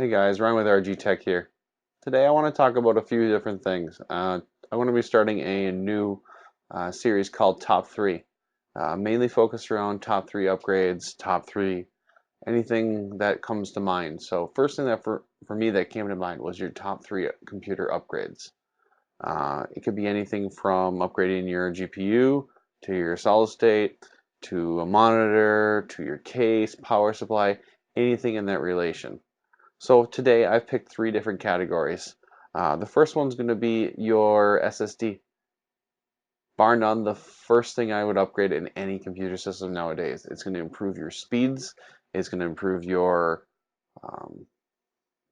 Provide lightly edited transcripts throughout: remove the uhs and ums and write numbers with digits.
Hey guys, Ryan with RG Tech here. Today I want to talk about a few different things. I want to be starting a new series called Top 3, mainly focused around top 3 upgrades, top 3, anything that comes to mind. So first thing that for me that came to mind was your top 3 computer upgrades. It could be anything from upgrading your GPU to your solid state, to a monitor, to your case, power supply, anything in that relation. So today I've picked 3 different categories. The first one's going to be your SSD. Bar none, the first thing I would upgrade in any computer system nowadays. It's going to improve your speeds. It's going to improve your um,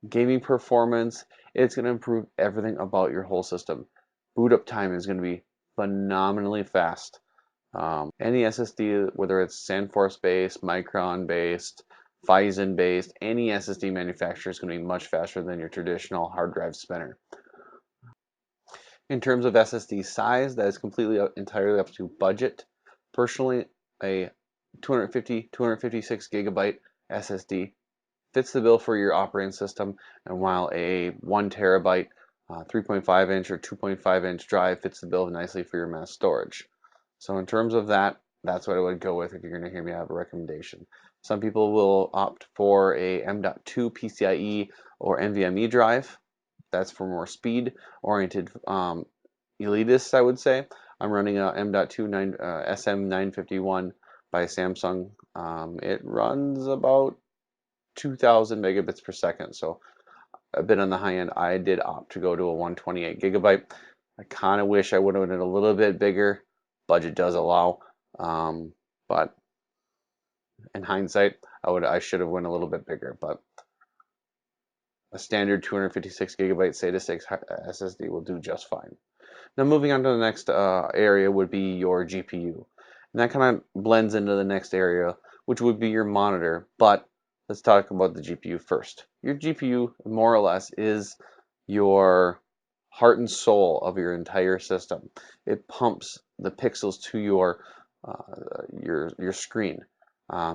gaming performance. It's going to improve everything about your whole system. Boot up time is going to be phenomenally fast. Any SSD, whether it's SandForce based, Micron based, Phison based, any SSD manufacturer is going to be much faster than your traditional hard drive spinner. In terms of SSD size, that is completely entirely up to budget. Personally, a 250, 256 gigabyte SSD fits the bill for your operating system, and while a 1 terabyte 3.5 inch or 2.5 inch drive fits the bill nicely for your mass storage. So in terms of that, that's what I would go with if you're going to hear me have a recommendation. Some people will opt for a M.2 PCIe or NVMe drive. That's for more speed oriented elitists, I would say. I'm running a M.2 SM951 by Samsung. It runs about 2000 megabits per second, so a bit on the high end. I did opt to go to a 128 gigabyte. I kind of wish I would have been a little bit bigger. Budget does allow, but in hindsight, I should have went a little bit bigger. But a standard 256 gigabyte SATA 6 SSD will do just fine. Now moving on to the next area would be your GPU. And that kind of blends into the next area, which would be your monitor. But let's talk about the GPU first. Your GPU, more or less, is your heart and soul of your entire system. It pumps the pixels to your screen.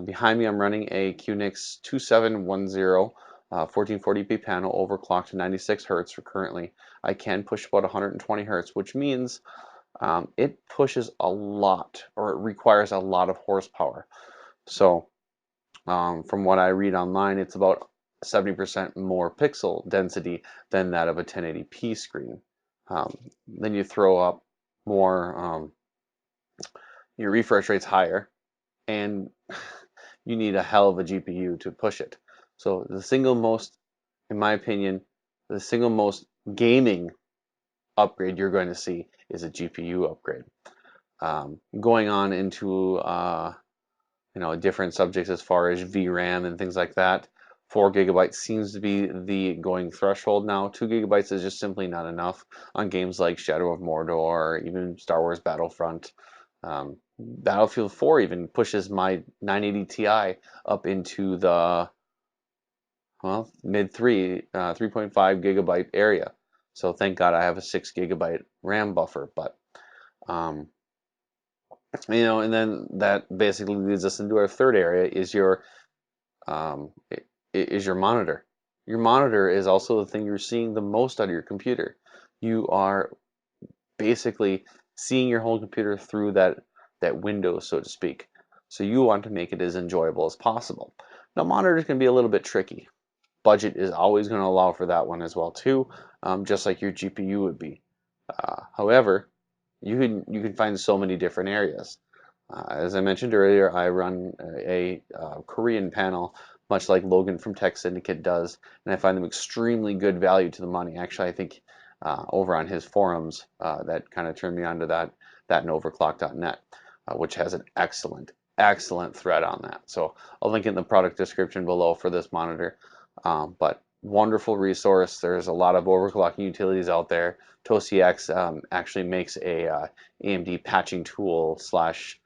Behind me, I'm running a QNX 2710 1440p panel overclocked to 96 hertz for currently. I can push about 120 hertz, which means it pushes a lot, or it requires a lot of horsepower. So from what I read online, it's about 70% more pixel density than that of a 1080p screen. Then you throw up more, your refresh rate's higher, and you need a hell of a GPU to push it. So the single most, in my opinion, the single most gaming upgrade you're going to see is a GPU upgrade. Going on into different subjects as far as VRAM and things like that. 4 gigabytes seems to be the going threshold now. 2 gigabytes is just simply not enough on games like Shadow of Mordor or even Star Wars Battlefront. Battlefield 4 even pushes my 980 Ti up into the mid 3.5 gigabyte area. So thank God I have a 6 gigabyte RAM buffer. But um, and then that basically leads us into our third area um, is your monitor. Your monitor is also the thing you're seeing the most out of your computer. You are basically seeing your whole computer through that window, so to speak. So you want to make it as enjoyable as possible. Now monitors can be a little bit tricky. Budget is always going to allow for that one as well too, just like your GPU would be. However, you can find so many different areas. As I mentioned earlier, I run a Korean panel, much like Logan from Tech Syndicate does, and I find them extremely good value to the money. Actually, I think over on his forums, that kind of turned me on to that and overclock.net, which has an excellent thread on that. So I'll link in the product description below for this monitor. But wonderful resource. There's a lot of overclocking utilities out there. ToastEX actually makes a AMD patching tool slash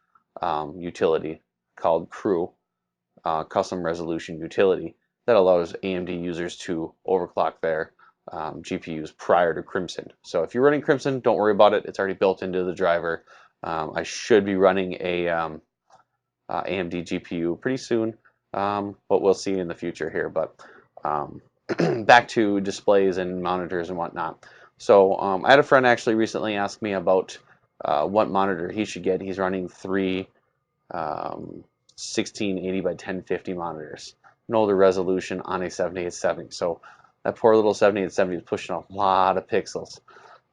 utility called Crew, custom resolution utility, that allows AMD users to overclock their GPUs prior to Crimson. So if you're running Crimson, don't worry about it. It's already built into the driver. I should be running a AMD GPU pretty soon, but we'll see in the future here. But back to displays and monitors and whatnot. So I had a friend actually recently ask me about what monitor he should get. He's running three 1680 by 1050 monitors, an older resolution on a 7870. So that poor little 7870 is pushing a lot of pixels.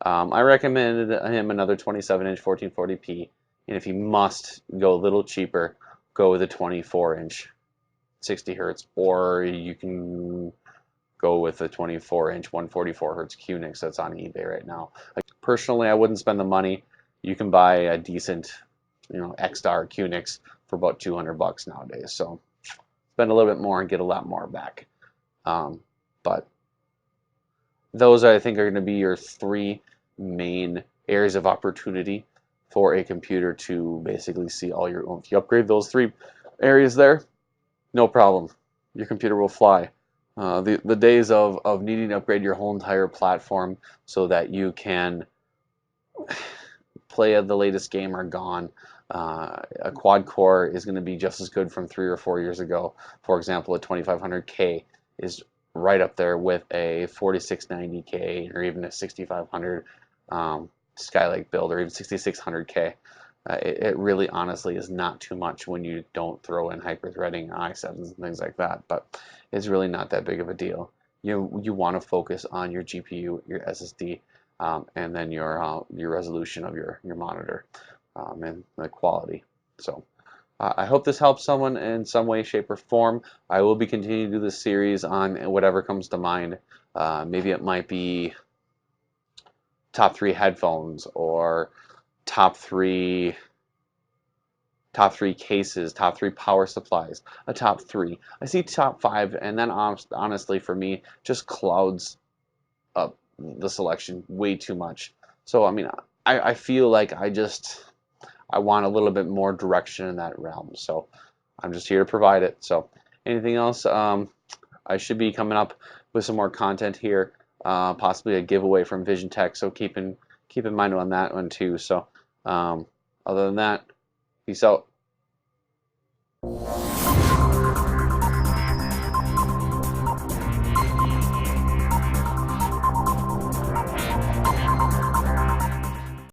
I recommended him another 27-inch 1440p, and if he must go a little cheaper, go with a 24-inch 60 hertz, or you can go with a 24-inch 144 hertz QNX that's on eBay right now. Like, personally, I wouldn't spend the money. You can buy a decent, X-Star QNX for about 200 bucks nowadays. So spend a little bit more and get a lot more back. But those, I think, are going to be your three main areas of opportunity for a computer to basically see all your own. If you upgrade those three areas there, no problem. Your computer will fly. The days of needing to upgrade your whole entire platform so that you can play the latest game are gone. A quad core is going to be just as good from 3 or 4 years ago. For example, a 2500K is right up there with a 4690K or even a 6500 Skylake build or even 6600K. It really honestly is not too much when you don't throw in hyper-threading i7s and things like that, but it's really not that big of a deal. You want to focus on your GPU, your SSD, and then your resolution of your monitor and the quality. So I hope this helps someone in some way, shape, or form. I will be continuing to do this series on whatever comes to mind. Maybe it might be top 3 headphones or top three cases, top 3 power supplies, a top 3. I see top 5, and then honestly for me just clouds up the selection way too much. So I mean, I feel like I want a little bit more direction in that realm. So I'm just here to provide it. So anything else? I should be coming up with some more content here, possibly a giveaway from Vision Tech. So keep in mind on that one too. So other than that, peace out.